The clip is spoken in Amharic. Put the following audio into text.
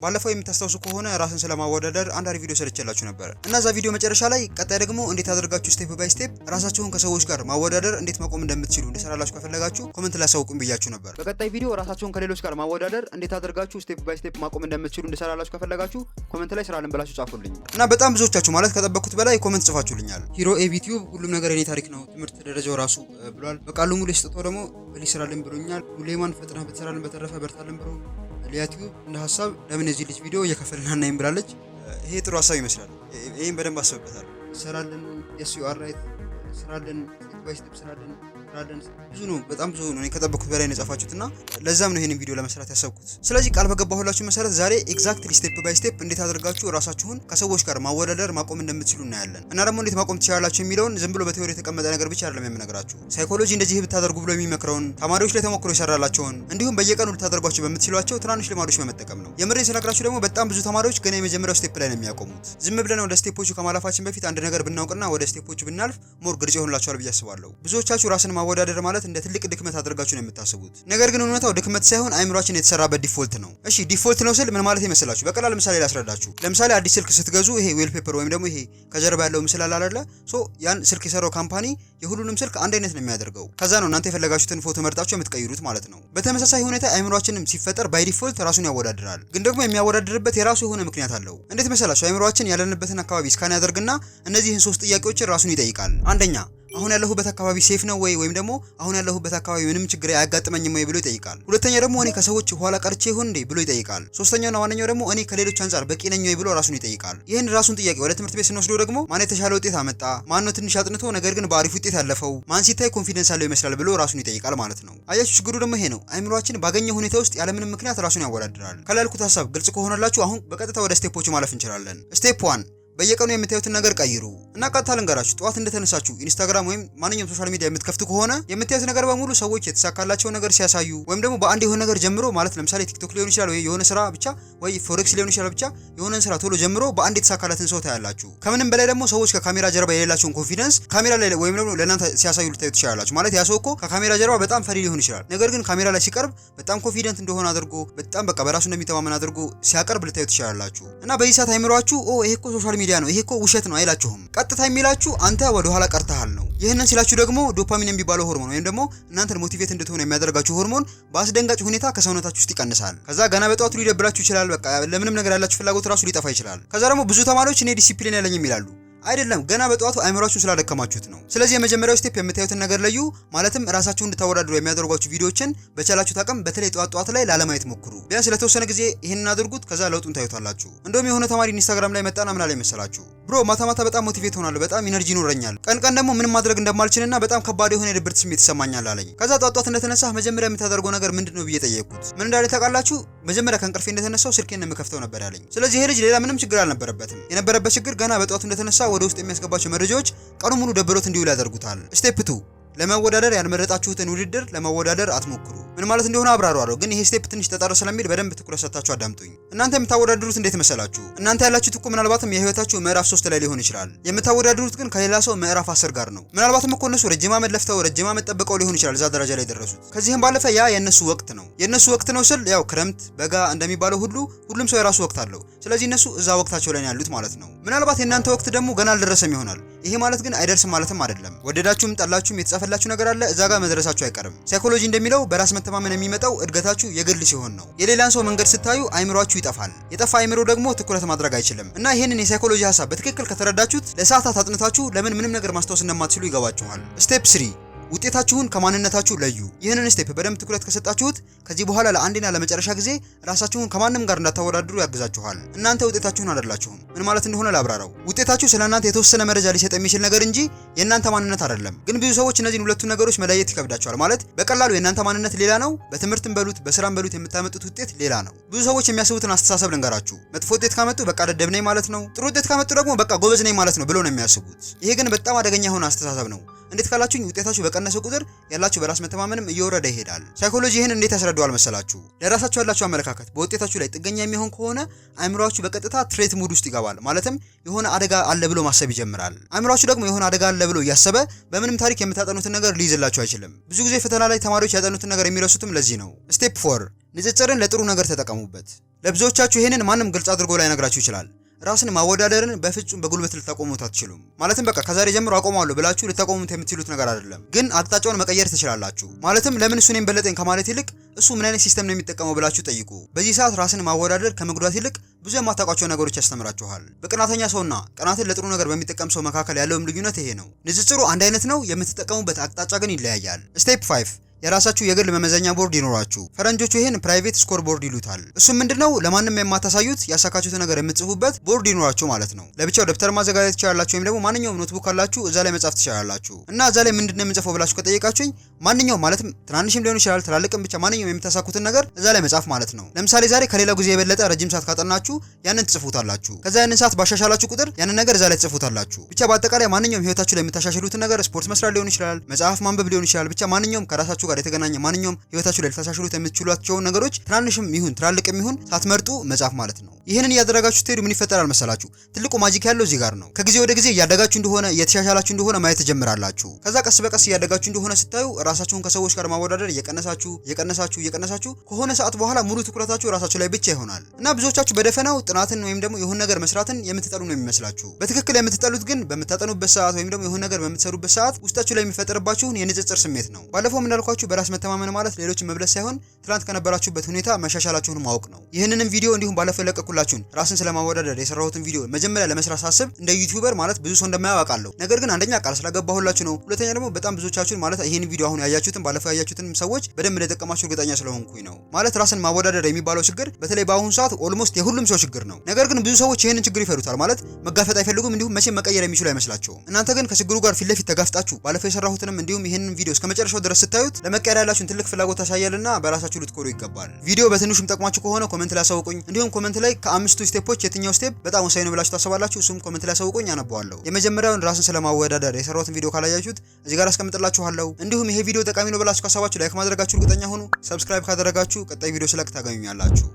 ባለፈው የምታስታውሱ ከሆነ ራስን ስለማወዳደር አንድ ቪዲዮ ሰርቼላችሁ ነበር እና ዛ ቪዲዮ መጨረሻ ላይ ቀጣይ ደግሞ እንዴት አድርጋችሁ ስቴፕ ባይ ስቴፕ ራሳችሁን ከሰዎች ጋር ማወዳደር እንዴት ማቆም እንደምትችሉ እንድሰራላችሁ ከፈለጋችሁ ኮሜንት ላይ አሳውቁኝ ብያችሁ ነበር። በቀጣይ ቪዲዮ ራሳችሁን ከሌሎች ጋር ማወዳደር እንዴት አድርጋችሁ ስቴፕ ባይ ስቴፕ ማቆም እንደምትችሉ እንድሰራላችሁ ከፈለጋችሁ ኮሜንት ላይ ስራልን ብላችሁ ጻፉልኝ እና በጣም ብዙዎቻችሁ ማለት ከጠበቅኩት በላይ ኮሜንት ጽፋችሁልኛል። ሂሮ ኤቢቲዩብ ሁሉም ነገር የኔ ታሪክ ነው ትምህርት ደረጃው ራሱ ብሏል። በቃሉ ሙሉ ስጥቶ ደግሞ በሊ ስራልን ብሎኛል። ሁሌማን ፈጥነህ ብትሰራልን በተረፈ በርታልን ብሎ ሊያቲዩብ እንደ ሐሳብ ለምን እዚህ ልጅ ቪዲዮ እየከፈልና እናይም ብላለች። ይሄ ጥሩ ሐሳብ ይመስላል። ይሄን በደንብ አስበበታለሁ። ሰራልን የስ ዩ አር ራይት ሰራልን ስቴፕ ባይ ስቴፕ ሰራልን ብዙ ነው፣ በጣም ብዙ ነው። እኔ ከጠበቅኩት በላይ ነው የጻፋችሁትና ለዛም ነው ይሄንን ቪዲዮ ለመስራት ያሰብኩት። ስለዚህ ቃል በገባሁላችሁ መሰረት ዛሬ ኤግዛክትሊ ስቴፕ ባይ ስቴፕ እንዴት አድርጋችሁ ራሳችሁን ከሰዎች ጋር ማወዳደር ማቆም እንደምትችሉ እናያለን እና ደግሞ እንዴት ማቆም ትችላላችሁ የሚለውን ዝም ብሎ በቴዎሪ የተቀመጠ ነገር ብቻ አይደለም የምነግራችሁ። ሳይኮሎጂ እንደዚህ ብታደርጉ ብሎ የሚመክረውን ተማሪዎች ላይ ተሞክሮ ይሰራላቸውን እንዲሁም በየቀኑ ልታደርጓቸው በምትችሏቸው ትናንሽ ልማዶች በመጠቀም ነው። የምሬን ስነግራችሁ ደግሞ በጣም ብዙ ተማሪዎች ገና የመጀመሪያው ስቴፕ ላይ ነው የሚያቆሙት። ዝም ብለን ወደ ስቴፖቹ ከማለፋችን በፊት አንድ ነገር ብናውቅና ወደ ስቴፖቹ ብናልፍ ሞር ግልጽ ይሆንላችኋል ብዬ አስባለሁ። ብዙዎቻችሁ ራስን ማወዳደር ማለት እንደ ትልቅ ድክመት አድርጋችሁ ነው የምታስቡት። ነገር ግን እውነታው ድክመት ሳይሆን አይምሮአችን የተሰራበት ዲፎልት ነው። እሺ ዲፎልት ነው ስል ምን ማለት ይመስላችሁ? በቀላል ምሳሌ ላስረዳችሁ። ለምሳሌ አዲስ ስልክ ስትገዙ ይሄ ዌል ፔፐር ወይም ደግሞ ይሄ ከጀርባ ያለው ምስል አለ አይደለ? ያን ስልክ የሰራው ካምፓኒ የሁሉንም ስልክ አንድ አይነት ነው የሚያደርገው። ከዛ ነው እናንተ የፈለጋችሁትን ፎቶ መርጣችሁ የምትቀይሩት ማለት ነው። በተመሳሳይ ሁኔታ አይምሮአችንም ሲፈጠር ባይ ዲፎልት ራሱን ያወዳድራል። ግን ደግሞ የሚያወዳድርበት የራሱ የሆነ ምክንያት አለው። እንዴት መሰላችሁ? አይምሮአችን ያለንበትን አካባቢ ስካን ያደርግና እነዚህን ሶስት ጥያቄዎችን ራሱን ይጠይቃል። አንደኛ አሁን ያለሁበት አካባቢ ሴፍ ነው ወይም ደግሞ አሁን ያለሁበት አካባቢ ምንም ችግር አያጋጥመኝም ወይ ብሎ ይጠይቃል። ሁለተኛ ደግሞ እኔ ከሰዎች ኋላ ቀርቼ ይሆን እንዴ ብሎ ይጠይቃል። ሶስተኛውና ዋነኛው ደግሞ እኔ ከሌሎች አንፃር በቂ ነኝ ወይ ብሎ ራሱን ይጠይቃል። ይህን ራሱን ጥያቄ ወደ ትምህርት ቤት ስንወስደው ደግሞ ማን የተሻለ ውጤት አመጣ፣ ማን ነው ትንሽ አጥንቶ ነገር ግን በአሪፍ ውጤት ያለፈው፣ ማን ሲታይ ኮንፊደንስ አለው ይመስላል ብሎ ራሱን ይጠይቃል ማለት ነው። አያችሁ ችግሩ ደግሞ ይሄ ነው። አይምሮአችን ባገኘ ሁኔታ ውስጥ ያለምንም ምክንያት ራሱን ያወዳድራል። ከላልኩት ሐሳብ ግልጽ ከሆነላችሁ አሁን በቀጥታ ወደ ስቴፖቹ ማለፍ እንችላለን። ስቴፕ 1 በየቀኑ የምታዩትን ነገር ቀይሩ እና ቀጥታ ልንገራችሁ። ጠዋት እንደተነሳችሁ ኢንስታግራም ወይም ማንኛውም ሶሻል ሚዲያ የምትከፍቱ ከሆነ የምታዩት ነገር በሙሉ ሰዎች የተሳካላቸው ነገር ሲያሳዩ ወይም ደግሞ በአንድ የሆነ ነገር ጀምሮ ማለት ለምሳሌ ቲክቶክ ሊሆን ይችላል ወይ የሆነ ስራ ብቻ ወይ ፎሬክስ ሊሆን ይችላል ብቻ የሆነን ስራ ቶሎ ጀምሮ በአንድ የተሳካላትን ሰው ታያላችሁ። ከምንም በላይ ደግሞ ሰዎች ከካሜራ ጀርባ የሌላቸውን ኮንፊደንስ ካሜራ ላይ ወይም ደግሞ ለእናንተ ሲያሳዩ ልታዩ ትችላላችሁ። ማለት ያ ሰው እኮ ከካሜራ ጀርባ በጣም ፈሪ ሊሆን ይችላል፣ ነገር ግን ካሜራ ላይ ሲቀርብ በጣም ኮንፊደንት እንደሆነ አድርጎ በጣም በቃ በራሱ እንደሚተማመን አድርጎ ሲያቀርብ ልታዩ ትችላላችሁ። እና በዚህ ሰዓት አይምሯችሁ ይሄ እኮ ሶሻል ሚዲያ ነው፣ ይሄ እኮ ውሸት ነው አይላችሁም። ቀጥታ የሚላችሁ አንተ ወደ ኋላ ቀርተሃል ነው። ይህንን ሲላችሁ ደግሞ ዶፓሚን የሚባለው ሆርሞን ወይም ደግሞ እናንተን ሞቲቬት እንድትሆኑ የሚያደርጋችሁ ሆርሞን በአስደንጋጭ ሁኔታ ከሰውነታችሁ ውስጥ ይቀንሳል። ከዛ ገና በጠዋቱ ሊደብራችሁ ይችላል። በቃ ለምንም ነገር ያላችሁ ፍላጎት ራሱ ሊጠፋ ይችላል። ከዛ ደግሞ ብዙ ተማሪዎች እኔ ዲሲፕሊን ያለኝም ይላሉ። አይደለም ገና በጠዋቱ አይምሮአችሁን ስላደከማችሁት ነው። ስለዚህ የመጀመሪያው ስቴፕ የምታዩትን ነገር ለዩ። ማለትም ራሳችሁን እንድታወዳድሩ የሚያደርጓችሁ ቪዲዮዎችን በቻላችሁት አቅም በተለይ ጠዋት ላይ ላለማየት ሞክሩ። ቢያንስ ለተወሰነ ጊዜ ይሄንን አድርጉት። ከዛ ለውጡን ታዩታላችሁ። እንደውም የሆነ ተማሪ ኢንስታግራም ላይ መጣና ምን አለ መሰላችሁ? ብሮ ማታ በጣም ሞቲቬት ሆናለሁ፣ በጣም ኢነርጂ ይኖረኛል፣ ቀን ደግሞ ምንም ማድረግ እንደማልችልና በጣም ከባድ የሆነ የድብርት ስሜት ይሰማኛል አለኝ። ከዛ ጠዋት እንደተነሳህ መጀመሪያ የምታደርገው ነገር ምንድነው ብዬ ጠየቅኩት። ምን እንዳለ ታውቃላችሁ? መጀመሪያ ከእንቅልፌ እንደተነሳው ስልኬን የምከፍተው ነበር ያለኝ። ስለዚህ ይሄ ልጅ ሌላ ምንም ችግር አልነበረበትም። የነበረበት ችግር ገና በጠዋቱ እንደተነሳ ወደ ውስጥ የሚያስገባቸው መረጃዎች ቀኑ ሙሉ ደብሮት እንዲውል ያደርጉታል። ስቴፕ 2 ለመወዳደር ያልመረጣችሁትን ውድድር ለመወዳደር አትሞክሩ። ምን ማለት እንደሆነ አብራራለሁ፣ ግን ይሄ ስቴፕ ትንሽ ተጣራ ስለሚል በደንብ ትኩረት ሰጥታችሁ አዳምጡኝ። እናንተ የምታወዳድሩት እንዴት መሰላችሁ? እናንተ ያላችሁት እኮ ምናልባትም የህይወታችሁ ምዕራፍ 3 ላይ ሊሆን ይችላል። የምታወዳድሩት ግን ከሌላ ሰው ምዕራፍ 10 ጋር ነው። ምናልባትም እኮ እነሱ ረጅም ዓመት ለፍተው ረጅም ዓመት ጠብቀው ሊሆን ይችላል እዛ ደረጃ ላይ ደረሱት። ከዚህም ባለፈ ያ የነሱ ወቅት ነው። የነሱ ወቅት ነው ስል ያው ክረምት፣ በጋ እንደሚባለው ሁሉ ሁሉም ሰው የራሱ ወቅት አለው። ስለዚህ እነሱ እዛ ወቅታቸው ላይ ያሉት ማለት ነው። ምናልባት የእናንተ ወቅት ደግሞ ገና አልደረሰም ይሆናል። ይሄ ማለት ግን አይደርስም ማለትም አይደለም። ወደዳችሁም ጠላችሁም የተጻፈላችሁ ነገር አለ፣ እዛ ጋር መድረሳችሁ አይቀርም። ሳይኮሎጂ እንደሚለው በራስ መተማመን የሚመጣው እድገታችሁ የግል ሲሆን ነው። የሌላን ሰው መንገድ ስታዩ አይምሮአችሁ ይጠፋል። የጠፋ አይምሮ ደግሞ ትኩረት ማድረግ አይችልም። እና ይሄንን የሳይኮሎጂ ሐሳብ በትክክል ከተረዳችሁት ለሰዓታት አጥንታችሁ ለምን ምንም ነገር ማስታወስ እንደማትችሉ ይገባችኋል። ስቴፕ 3 ውጤታችሁን ከማንነታችሁ ለዩ። ይህንን ስቴፕ በደንብ ትኩረት ከሰጣችሁት ከዚህ በኋላ ለአንዴና ለመጨረሻ ጊዜ ራሳችሁን ከማንም ጋር እንዳታወዳድሩ ያግዛችኋል። እናንተ ውጤታችሁን አይደላችሁም። ምን ማለት እንደሆነ ላብራራው። ውጤታችሁ ስለእናንተ የተወሰነ መረጃ ሊሰጥ የሚችል ነገር እንጂ የእናንተ ማንነት አይደለም። ግን ብዙ ሰዎች እነዚህን ሁለቱን ነገሮች መለየት ይከብዳቸዋል። ማለት በቀላሉ የእናንተ ማንነት ሌላ ነው፣ በትምህርትም በሉት በስራም በሉት የምታመጡት ውጤት ሌላ ነው። ብዙ ሰዎች የሚያስቡትን አስተሳሰብ ልንገራችሁ። መጥፎ ውጤት ካመጡ በቃ ደደብ ነኝ ማለት ነው፣ ጥሩ ውጤት ካመጡ ደግሞ በቃ ጎበዝ ነኝ ማለት ነው ብለው ነው የሚያስቡት። ይሄ ግን በጣም አደገኛ የሆነ አስተሳሰብ ነው። እንዴት ካላችሁኝ ውጤታችሁ በቀነሰ ቁጥር ያላችሁ በራስ መተማመንም እየወረደ ይሄዳል። ሳይኮሎጂ ይህን እንዴት ያስረዳዋል መሰላችሁ? ለራሳችሁ ያላችሁ አመለካከት በውጤታችሁ ላይ ጥገኛ የሚሆን ከሆነ አእምሮአችሁ በቀጥታ ትሬት ሙድ ውስጥ ይገባል። ማለትም የሆነ አደጋ አለ ብሎ ማሰብ ይጀምራል። አእምሮአችሁ ደግሞ የሆነ አደጋ አለ ብሎ እያሰበ በምንም ታሪክ የምታጠኑትን ነገር ሊይዝላችሁ አይችልም። ብዙ ጊዜ ፈተና ላይ ተማሪዎች ያጠኑትን ነገር የሚረሱትም ለዚህ ነው። ስቴፕ 4 ንጽጽርን ለጥሩ ነገር ተጠቀሙበት። ለብዙዎቻችሁ ይሄንን ማንም ግልጽ አድርጎ ላይ ነግራችሁ ይችላል። ራስን ማወዳደርን በፍጹም በጉልበት ልታቆሙት አትችሉም። ማለትም በቃ ከዛሬ ጀምሮ አቆማለሁ ብላችሁ ልታቆሙት የምትችሉት ነገር አይደለም። ግን አቅጣጫውን መቀየር ትችላላችሁ። ማለትም ለምን እሱ እኔን በለጠኝ ከማለት ይልቅ እሱ ምን አይነት ሲስተም ነው የሚጠቀመው ብላችሁ ጠይቁ። በዚህ ሰዓት ራስን ማወዳደር ከመጉዳት ይልቅ ብዙ የማታውቋቸው ነገሮች ያስተምራችኋል። በቅናተኛ ሰውና ቀናትን ለጥሩ ነገር በሚጠቀም ሰው መካከል ያለውም ልዩነት ይሄ ነው። ንጽጽሩ አንድ አይነት ነው፣ የምትጠቀሙበት አቅጣጫ ግን ይለያያል። ስቴፕ 5 የራሳችሁ የግል መመዘኛ ቦርድ ይኖራችሁ። ፈረንጆቹ ይሄን ፕራይቬት ስኮር ቦርድ ይሉታል። እሱም ምንድነው? ለማንም የማታሳዩት ያሳካችሁት ነገር የምትጽፉበት ቦርድ ይኖራችሁ ማለት ነው። ለብቻው ደብተር ማዘጋጀት ትችላላችሁ፣ ወይም ደግሞ ማንኛውም ኖትቡክ ካላችሁ እዛ ላይ መጻፍ ትችላላችሁ። እና እዛ ላይ ምንድነው የምንጽፈው ብላችሁ ከጠየቃችሁኝ ማንኛውም ማለትም ትናንሽም ሊሆን ይችላል ትላልቅም፣ ብቻ ማንኛውም የምታሳኩትን ነገር እዛ ላይ መጻፍ ማለት ነው። ለምሳሌ ዛሬ ከሌላው ጊዜ የበለጠ ረጅም ሰዓት ካጠናችሁ ያንን ትጽፉታላችሁ። ከዛ ያንን ሰዓት ባሻሻላችሁ ቁጥር ያንን ነገር እዛ ላይ ትጽፉታላችሁ። ብቻ በአጠቃላይ ማንኛውም ህይወታችሁ ላይ የምታሻሽሉትን ነገር ስፖርት መስራት ሊሆን ይችላል፣ መጽሐፍ ማንበብ ሊሆን ይችላል፣ ብቻ ማንኛውም ከራሳችሁ ጋር የተገናኘ ማንኛውም ህይወታችሁ ላይ ልታሻሽሉት የምትችሏቸውን ነገሮች ትናንሽም ይሁን ትላልቅም ይሁን ሳትመርጡ መጻፍ ማለት ነው። ይህንን እያደረጋችሁ ስትሄዱ ምን ይፈጠራል መሰላችሁ? ትልቁ ማጂክ ያለው እዚህ ጋር ነው። ከጊዜ ወደ ጊዜ እያደጋችሁ እንደሆነ እየተሻሻላችሁ እንደሆነ ማየት ትጀምራላችሁ። ከዛ ቀስ በቀስ እያደጋችሁ እንደሆነ ስታዩ ራሳችሁን ከሰዎች ጋር ማወዳደር እየቀነሳችሁ ከሆነ ሰዓት በኋላ ሙሉ ትኩረታችሁ ራሳችሁ ላይ ብቻ ይሆናል እና ብዙዎቻችሁ በደፈናው ጥናትን ወይም ደግሞ የሆነ ነገር መስራትን የምትጠሉ ነው የሚመስላችሁ። በትክክል የምትጠሉት ግን በምታጠኑበት ሰዓት ወይም ደግሞ የሆነ ነገር በምትሰሩበት ሰዓት ውስጣችሁ ላይ የሚፈጠርባችሁን የንጽጽር ስሜት ነው። ባለፈው እንዳልኳችሁ በራስ መተማመን ማለት ሌሎችን መብለጥ ሳይሆን ትናንት ከነበራችሁበት ሁኔታ መሻሻላችሁን ማወቅ ነው። ይህንንም ቪዲዮ እንዲሁም ባለፈው የለቀኩላችሁን ራስን ስለማወዳደር የሰራሁትን ቪዲዮ መጀመሪያ ለመስራት ሳስብ እንደ ዩቲዩበር ማለት ብዙ ሰው እንደማያውቃለሁ። ነገር ግን አንደኛ ቃል ስላገባሁላችሁ ነው። ሁለተኛ ደግሞ በጣም ብዙዎቻችሁን ማለት ይሄን ቪዲዮ አሁን ያያችሁትን ባለፈው ያያችሁትን ሰዎች በደንብ እንደጠቀማችሁ እርግጠኛ ስለሆንኩኝ ነው። ማለት ራስን ማወዳደር የሚባለው ችግር በተለይ በአሁኑ ሰዓት ኦልሞስት የሁሉም ሰው ችግር ነው። ነገር ግን ብዙ ሰዎች ይሄንን ችግር ይፈሩታል። ማለት መጋፈጥ አይፈልጉም፣ እንዲሁም መቼም መቀየር የሚችሉ አይመስላቸውም። እናንተ ግን ከችግሩ ጋር ፊት ለፊት ተጋፍጣችሁ ባለፈው የሰራሁትንም እንዲሁም ይሄንን ቪዲዮ እስከመጨረሻው ድረስ ስታዩት ለመቀየር ያላችሁን ትልቅ ፍላጎት ታሳያልና በራሳችሁ ልትኮሩ ይገባል። ቪዲዮ በትንሹም ጠቅማችሁ ከሆነ ኮሜንት ላይ አሳውቁኝ። እንዲሁም ኮሜንት ላይ ከአምስቱ ስቴፖች የትኛው ስቴፕ በጣም ወሳኝ ነው ብላችሁ ታስባላችሁ? እሱም ኮሜንት ላይ አሳውቁኝ፣ አነባዋለሁ። የመጀመሪያውን ራስን ስለማወዳደር የሰራሁትን ቪዲዮ ካላያችሁት እዚህ ጋር አስቀምጥላችኋለሁ። እንዲሁም ይሄ ቪዲዮ ጠቃሚ ነው ብላችሁ ካሰባችሁ ላይክ ማድረጋችሁ እርግጠኛ ሁኑ። ሰብስክራይብ ካደረጋችሁ ቀጣይ ቪዲዮ ስለቅ ታገኙኛላችሁ።